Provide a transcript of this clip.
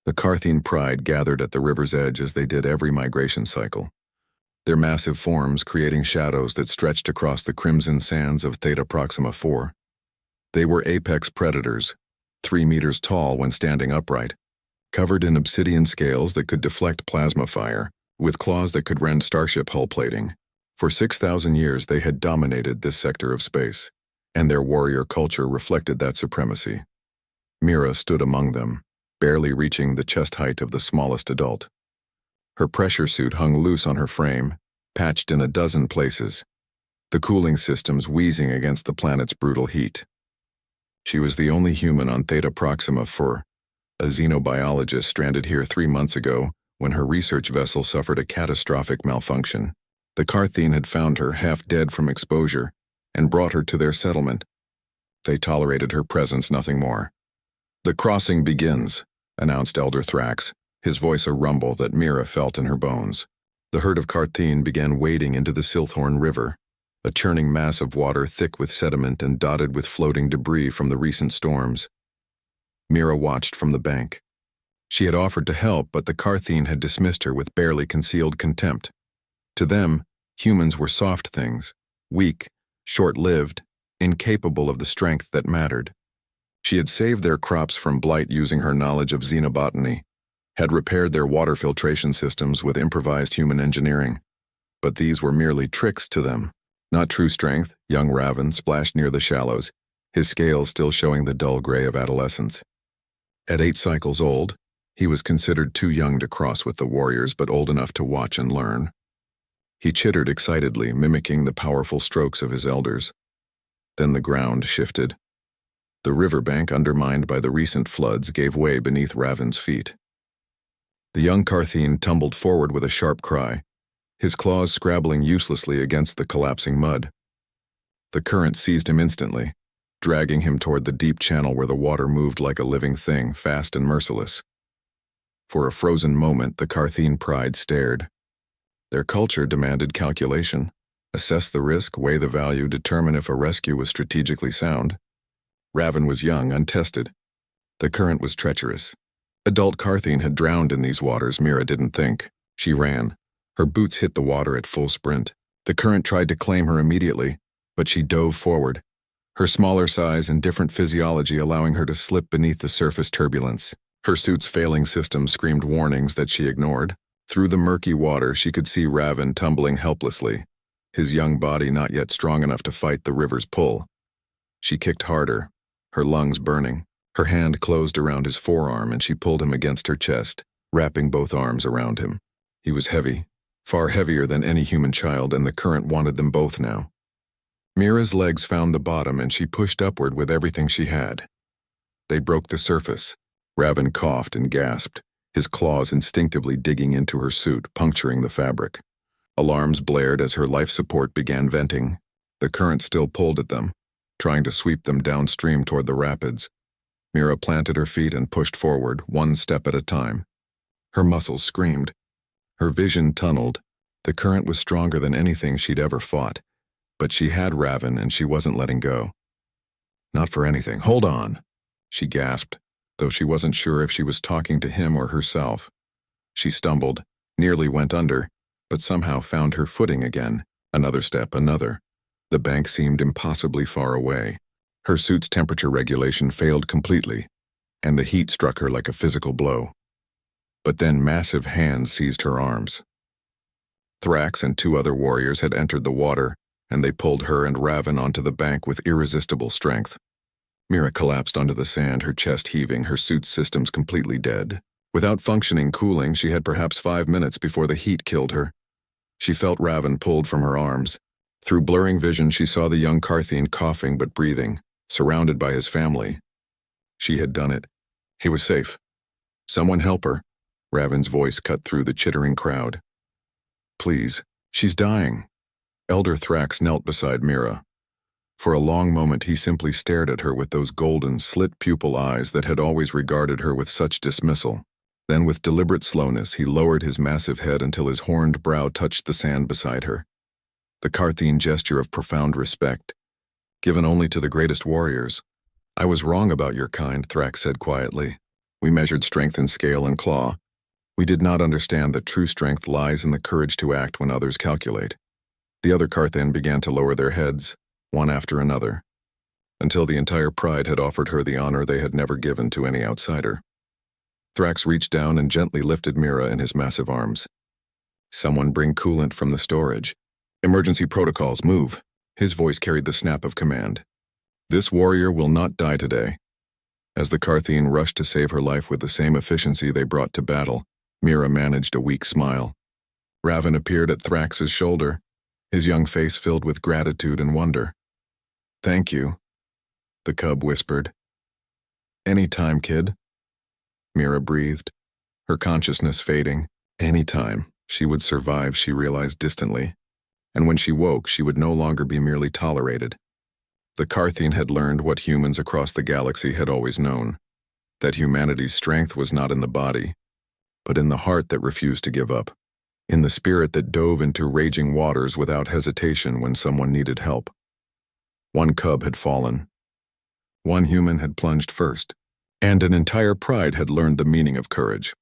The Carthene pride gathered at the river's edge as they did every migration cycle, their massive forms creating shadows that stretched across the crimson sands of Theta Proxima IV. They were apex predators, 3 meters tall when standing upright, covered in obsidian scales that could deflect plasma fire, with claws that could rend starship hull plating. For 6,000 years they had dominated this sector of space, and their warrior culture reflected that supremacy. Mira stood among them, barely reaching the chest height of the smallest adult. Her pressure suit hung loose on her frame, patched in a dozen places, the cooling systems wheezing against the planet's brutal heat. She was the only human on Theta Proxima IV, a xenobiologist stranded here 3 months ago when her research vessel suffered a catastrophic malfunction. The Carthene had found her half dead from exposure and brought her to their settlement. They tolerated her presence, nothing more. "The crossing begins," announced Elder Thrax, his voice a rumble that Mira felt in her bones. The herd of Carthene began wading into the Silthorn River, a churning mass of water thick with sediment and dotted with floating debris from the recent storms. Mira watched from the bank. She had offered to help, but the Carthene had dismissed her with barely concealed contempt. To them, humans were soft things, weak, short-lived, incapable of the strength that mattered. She had saved their crops from blight using her knowledge of xenobotany, had repaired their water filtration systems with improvised human engineering. But these were merely tricks to them, not true strength. Young Raven splashed near the shallows, his scales still showing the dull gray of adolescence. At 8 cycles old, he was considered too young to cross with the warriors but old enough to watch and learn. He chittered excitedly, mimicking the powerful strokes of his elders. Then the ground shifted. The riverbank, undermined by the recent floods, gave way beneath Raven's feet. The young Carthene tumbled forward with a sharp cry, his claws scrabbling uselessly against the collapsing mud. The current seized him instantly, dragging him toward the deep channel where the water moved like a living thing, fast and merciless. For a frozen moment, the Carthene pride stared. Their culture demanded calculation, assess the risk, weigh the value, determine if a rescue was strategically sound. Raven was young, untested. The current was treacherous. Adult Carthene had drowned in these waters, Mira didn't think. She ran. Her boots hit the water at full sprint. The current tried to claim her immediately, but she dove forward, her smaller size and different physiology allowing her to slip beneath the surface turbulence. Her suit's failing system screamed warnings that she ignored. Through the murky water, she could see Raven tumbling helplessly, his young body not yet strong enough to fight the river's pull. She kicked harder, her lungs burning. Her hand closed around his forearm and she pulled him against her chest, wrapping both arms around him. He was heavy, far heavier than any human child, and the current wanted them both now. Mira's legs found the bottom and she pushed upward with everything she had. They broke the surface. Raven coughed and gasped, his claws instinctively digging into her suit, puncturing the fabric. Alarms blared as her life support began venting. The current still pulled at them, trying to sweep them downstream toward the rapids. Mira planted her feet and pushed forward, one step at a time. Her muscles screamed. Her vision tunneled. The current was stronger than anything she'd ever fought, but she had Raven and she wasn't letting go. "Not for anything. Hold on," she gasped, though she wasn't sure if she was talking to him or herself. She stumbled, nearly went under, but somehow found her footing again. Another step, another. The bank seemed impossibly far away. Her suit's temperature regulation failed completely, and the heat struck her like a physical blow. But then massive hands seized her arms. Thrax and 2 other warriors had entered the water, and they pulled her and Raven onto the bank with irresistible strength. Mira collapsed onto the sand, her chest heaving, her suit's systems completely dead. Without functioning cooling, she had perhaps 5 minutes before the heat killed her. She felt Raven pulled from her arms. Through blurring vision, she saw the young Carthene coughing but breathing, surrounded by his family. She had done it. He was safe. "Someone help her." Raven's voice cut through the chittering crowd. "Please, she's dying." Elder Thrax knelt beside Mira. For a long moment he simply stared at her with those golden, slit-pupil eyes that had always regarded her with such dismissal. Then with deliberate slowness he lowered his massive head until his horned brow touched the sand beside her. The Carthene gesture of profound respect, given only to the greatest warriors. "I was wrong about your kind," Thrax said quietly. We measured strength in scale and claw. We did not understand that true strength lies in the courage to act when others calculate. The other Carthen began to lower their heads, one after another, until the entire pride had offered her the honor they had never given to any outsider. Thrax reached down and gently lifted Mira in his massive arms. "Someone bring coolant from the storage. Emergency protocols, move." His voice carried the snap of command. "This warrior will not die today." As the Carthen rushed to save her life with the same efficiency they brought to battle, Mira managed a weak smile. Raven appeared at Thrax's shoulder, his young face filled with gratitude and wonder. "Thank you," the cub whispered. "Any time, kid." Mira breathed, her consciousness fading. Any time, she would survive, she realized distantly. And when she woke, she would no longer be merely tolerated. The Carthen had learned what humans across the galaxy had always known, that humanity's strength was not in the body, but in the heart that refused to give up, in the spirit that dove into raging waters without hesitation when someone needed help. One cub had fallen. One human had plunged first, and an entire pride had learned the meaning of courage.